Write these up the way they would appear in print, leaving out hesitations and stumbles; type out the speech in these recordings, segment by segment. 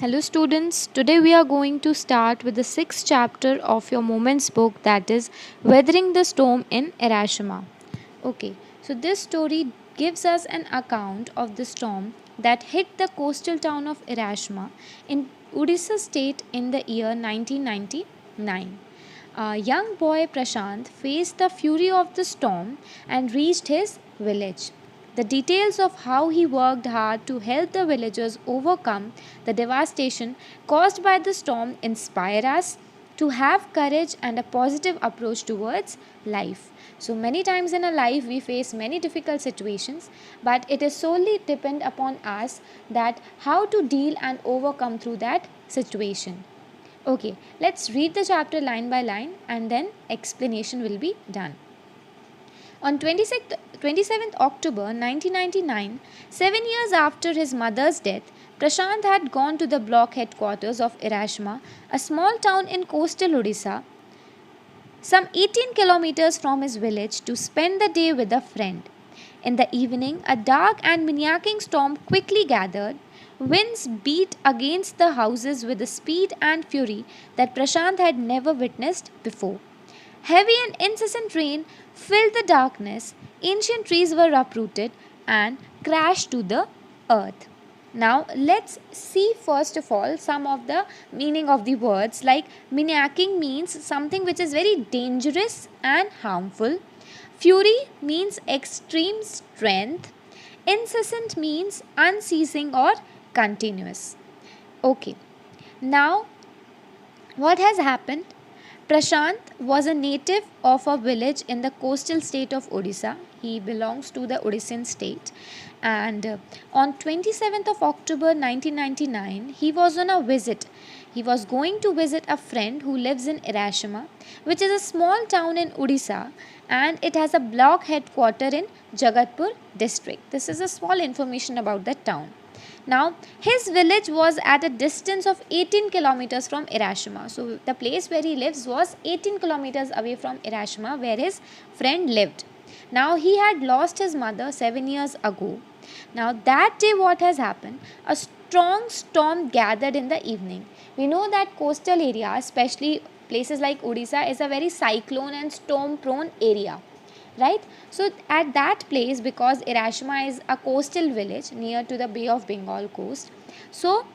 Hello, students. Today we are going to start with the sixth chapter of your Moments book, that is Weathering the Storm in Hiroshima. Okay, so this story gives us an account of the storm that hit the coastal town of Hiroshima in Odisha state in the year 1999. A young boy Prashant faced the fury of the storm and reached his village. The details of how he worked hard to help the villagers overcome the devastation caused by the storm inspire us to have courage and a positive approach towards life. So many times in a life we face many difficult situations, but it is solely depend upon us that how to deal and overcome through that situation. Okay, let's read the chapter line by line and then explanation will be done. On 27th October 1999, 7 years after his mother's death, Prashant had gone to the block headquarters of Hiroshima, a small town in coastal Odisha, some 18 kilometers from his village, to spend the day with a friend. In the evening, a dark and maniacal storm quickly gathered. Winds beat against the houses with a speed and fury that Prashant had never witnessed before. Heavy and incessant rain filled the darkness, ancient trees were uprooted and crashed to the earth. Now, let's see first of all some of the meaning of the words. Like maniaking means something which is very dangerous and harmful. Fury means extreme strength. Incessant means unceasing or continuous. Okay, now what has happened? Prashant was a native of a village in the coastal state of Odisha. He belongs to the Odishan state. And on 27th of October 1999, he was on a visit. He was going to visit a friend who lives in Hiroshima, which is a small town in Odisha, and it has a block headquarter in Jagatpur district. This is a small information about that town. Now, his village was at a distance of 18 kilometers from Hiroshima. So, the place where he lives was 18 kilometers away from Hiroshima, where his friend lived. Now, he had lost his mother 7 years ago. Now, that day, what has happened? A strong storm gathered in the evening. We know that coastal area, especially places like Odisha, is a very cyclone and storm prone area, right? So at that place, because Hiroshima is a coastal village near to the Bay of Bengal coast, so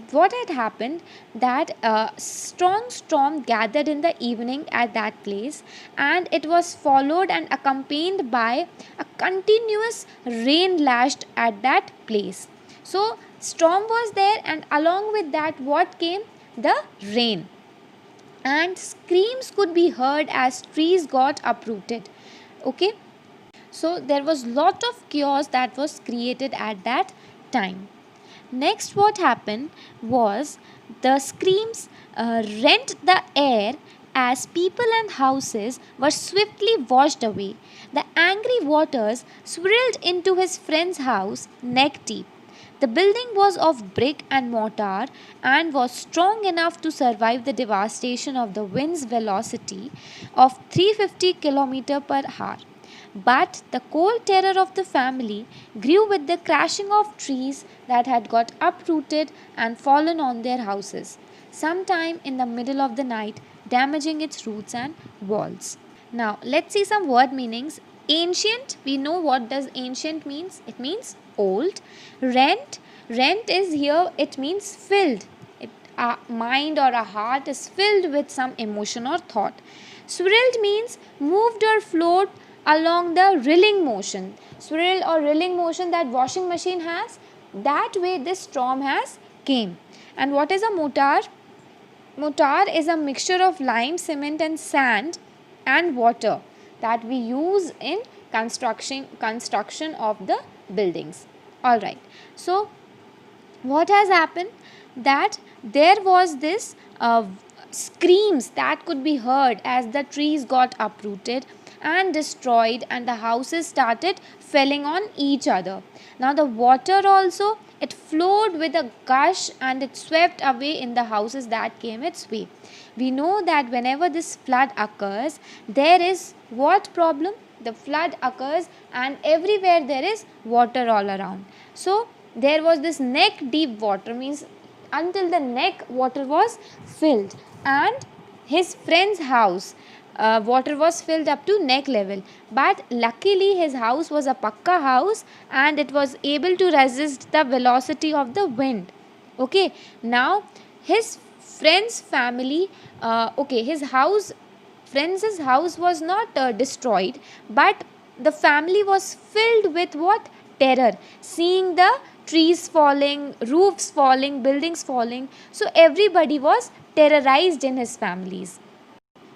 what had happened, that a strong storm gathered in the evening at that place, and it was followed and accompanied by a continuous rain lashed at that place. So storm was there, and along with that, what came? The rain, and screams could be heard as trees got uprooted. Okay, so there was lot of chaos that was created at that time. Next, what happened was the screams rent the air as people and houses were swiftly washed away. The angry waters swirled into his friend's house neck deep. The building was of brick and mortar and was strong enough to survive the devastation of the wind's velocity of 350 km per hour. But the cold terror of the family grew with the crashing of trees that had got uprooted and fallen on their houses, sometime in the middle of the night, damaging its roots and walls. Now, let's see some word meanings. Ancient, we know what does ancient means. It means old. Rent is here, it means filled. A mind or a heart is filled with some emotion or thought. Swirled means moved or flowed along the rilling motion. Swirl or rilling motion that washing machine has, that way this storm has came. And what is a mortar? Mortar is a mixture of lime, cement and sand and water that we use in construction of the buildings. All right. So what has happened, that there was this screams that could be heard as the trees got uprooted and destroyed and the houses started falling on each other. Now the water also, it flowed with a gush and it swept away in the houses that came its way. We know that whenever this flood occurs, there is what problem? The flood occurs and everywhere there is water all around. So there was this neck deep water, means until the neck water was filled, and his friend's house water was filled up to neck level. But luckily his house was a pakka house and it was able to resist the velocity of the wind. Okay, now his friend's family, his friend's house was not destroyed, but the family was filled with what? Terror, seeing the trees falling, roofs falling, buildings falling. So everybody was terrorized in his families.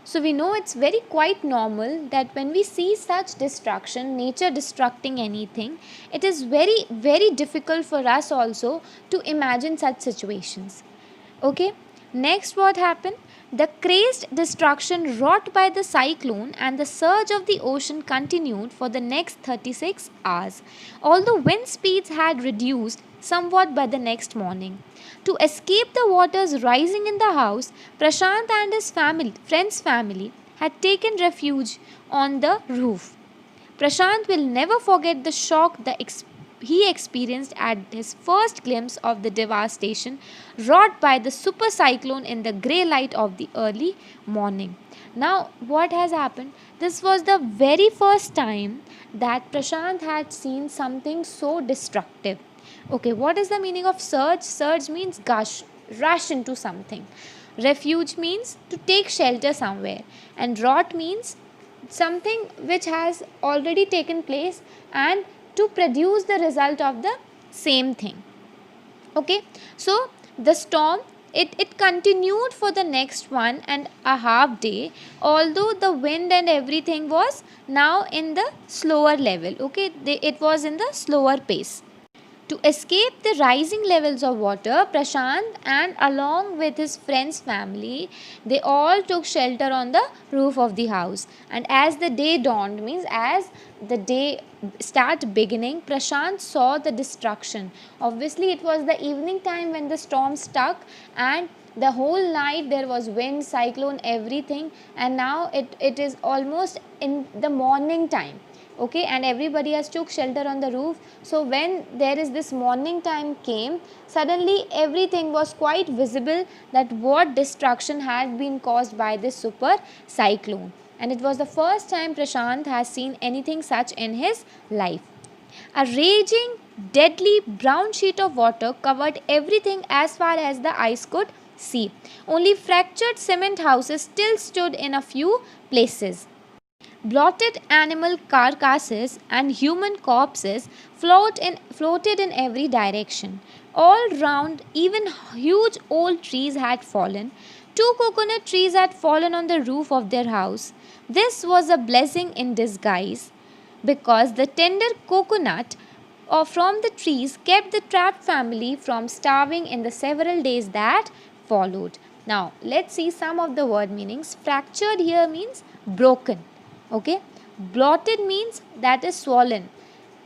So we know it's very quite normal that when we see such destruction, nature destructing anything, it is very, very difficult for us also to imagine such situations. Okay, next what happened? The crazed destruction wrought by the cyclone and the surge of the ocean continued for the next 36 hours, although wind speeds had reduced somewhat by the next morning. To escape the waters rising in the house, Prashant and his friend's family had taken refuge on the roof. Prashant will never forget the shock he experienced at his first glimpse of the devastation wrought by the super cyclone in the grey light of the early morning. Now, what has happened? This was the very first time that Prashant had seen something so destructive. Okay, what is the meaning of surge? Surge means gush, rush into something. Refuge means to take shelter somewhere, and rot means something which has already taken place and to produce the result of the same thing. Okay, so the storm, it continued for the next 1.5 day, although the wind and everything was now in the slower level. Okay, it was in the slower pace. To escape the rising levels of water, Prashant and along with his friend's family, they all took shelter on the roof of the house. And as the day dawned, means as the day start beginning, Prashant saw the destruction. Obviously, it was the evening time when the storm struck, and the whole night there was wind, cyclone, everything, and now it is almost in the morning time. Okay, and everybody has took shelter on the roof. So when there is this morning time came, suddenly everything was quite visible that what destruction had been caused by this super cyclone, and it was the first time Prashant has seen anything such in his life. A raging, deadly brown sheet of water covered everything as far as the eyes could see. Only fractured cement houses still stood in a few places. Blotted animal carcasses and human corpses floated in every direction. All round, even huge old trees had fallen. 2 coconut trees had fallen on the roof of their house. This was a blessing in disguise, because the tender coconut from the trees kept the trapped family from starving in the several days that followed. Now, let's see some of the word meanings. Fractured here means broken. Okay, blotted means that is swollen.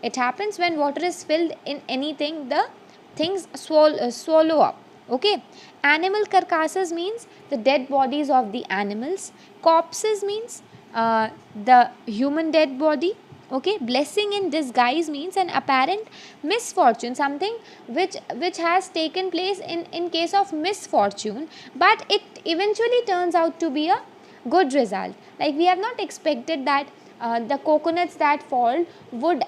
It happens when water is filled in anything, the things swallow up. Okay, animal carcasses means the dead bodies of the animals. Corpses means the human dead body. Okay, blessing in disguise means an apparent misfortune, something which has taken place in case of misfortune, but it eventually turns out to be a good result. Like we have not expected that the coconuts that fall would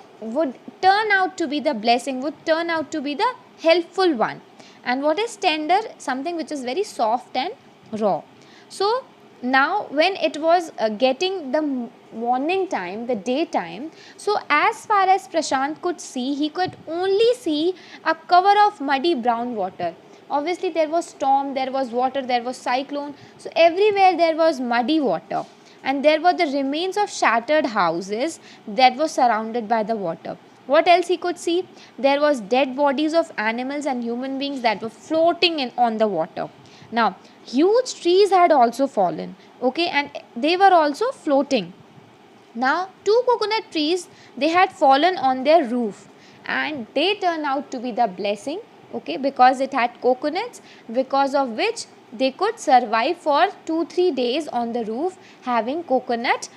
turn out to be the blessing, would turn out to be the helpful one. And what is tender? Something which is very soft and raw. So now when it was getting the morning time, the daytime, so as far as Prashant could see, he could only see a cover of muddy brown water. Obviously there was storm, there was water, there was cyclone, so everywhere there was muddy water, and there were the remains of shattered houses that were surrounded by the water. What else he could see? There was dead bodies of animals and human beings that were floating on the water. Now huge trees had also fallen, okay, and they were also floating. Now 2 coconut trees, they had fallen on their roof, and they turned out to be the blessing, okay, because it had coconuts, because of which they could survive for 2-3 days on the roof having coconut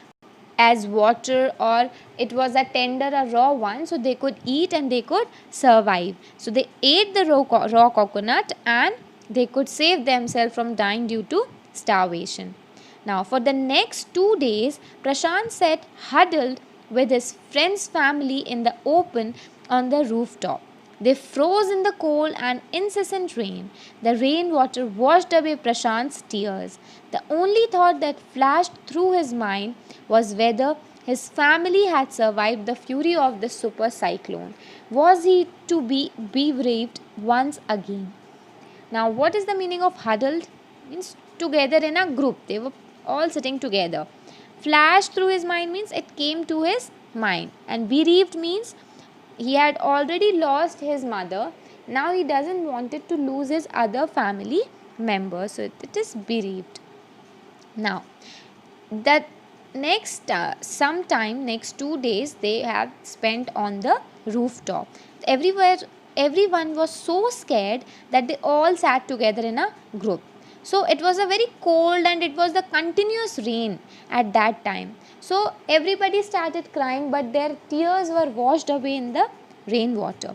as water, or it was a tender, a raw one, so they could eat and they could survive. So they ate the raw coconut, and they could save themselves from dying due to starvation. Now, for the next 2 days, Prashant sat huddled with his friend's family in the open on the rooftop. They froze in the cold and incessant rain. The rainwater washed away Prashant's tears. The only thought that flashed through his mind was whether his family had survived the fury of the super cyclone. Was he to be bereaved once again? Now, what is the meaning of huddled? Means together in a group. They were all sitting together. Flashed through his mind means it came to his mind. And bereaved means he had already lost his mother. Now he doesn't want it to lose his other family members. So it is bereaved. Now, that next 2 days they have spent on the rooftop. Everywhere, everyone was so scared that they all sat together in a group. So it was a very cold and it was the continuous rain at that time. So everybody started crying, but their tears were washed away in the rainwater.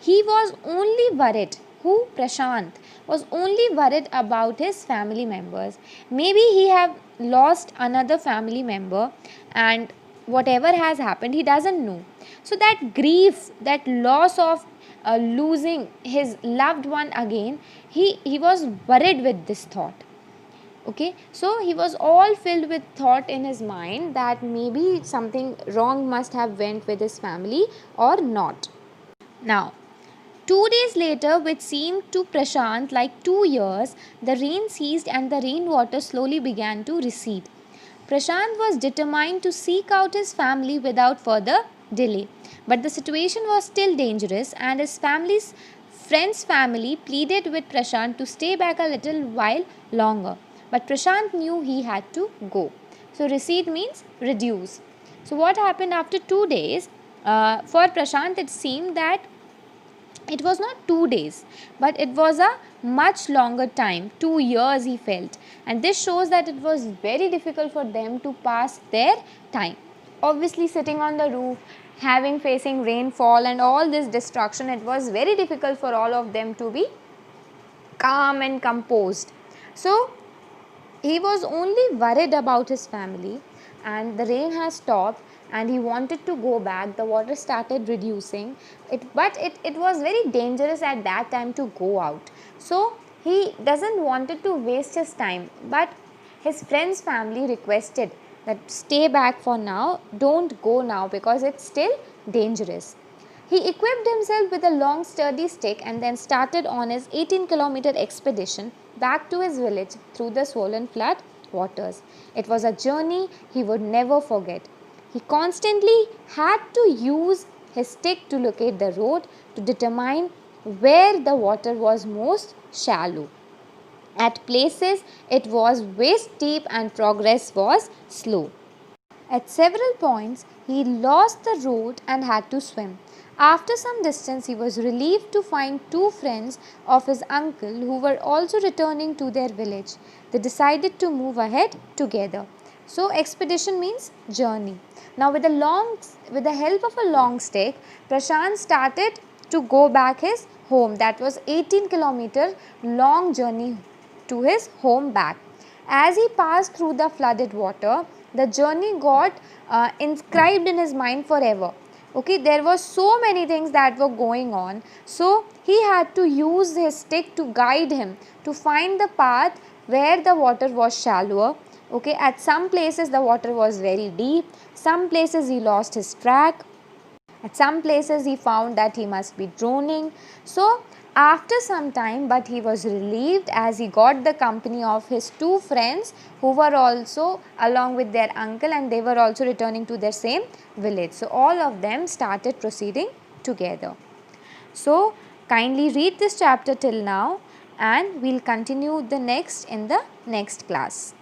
He was only worried. Who? Prashant was only worried about his family members. Maybe he have lost another family member, and whatever has happened, he doesn't know. So that grief, that loss of losing his loved one again, he was worried with this thought. Okay, so he was all filled with thought in his mind that maybe something wrong must have went with his family or not. Now, 2 days later, which seemed to Prashant like 2 years, the rain ceased and the rainwater slowly began to recede. Prashant was determined to seek out his family without further delay. But the situation was still dangerous, and his friend's family pleaded with Prashant to stay back a little while longer. But Prashant knew he had to go. So recede means reduce. So what happened after 2 days? For Prashant, it seemed that it was not 2 days, but it was a much longer time. 2 years he felt, and this shows that it was very difficult for them to pass their time. Obviously, sitting on the roof, having facing rainfall and all this destruction, it was very difficult for all of them to be calm and composed. So he was only worried about his family, and the rain has stopped and he wanted to go back. The water started reducing but it was very dangerous at that time to go out. So he doesn't wanted to waste his time, but his friend's family requested that stay back for now, don't go now because it's still dangerous. He equipped himself with a long sturdy stick and then started on his 18-kilometer expedition back to his village through the swollen flood waters. It was a journey he would never forget. He constantly had to use his stick to locate the road, to determine where the water was most shallow. At places it was waist deep and progress was slow. At several points he lost the road and had to swim. After some distance he was relieved to find two friends of his uncle who were also returning to their village. They decided to move ahead together. So expedition means journey. Now with the help of a long stick, Prashant started to go back his home. That was 18-kilometer long journey to his home back. As he passed through the flooded water, the journey got inscribed in his mind forever. Okay, there were so many things that were going on. So he had to use his stick to guide him to find the path where the water was shallower. Okay, at some places the water was very deep, some places he lost his track, at some places he found that he must be drowning. So after some time, but he was relieved as he got the company of his two friends who were also along with their uncle, and they were also returning to their same village. So all of them started proceeding together. So kindly read this chapter till now, and we'll continue the next in the next class.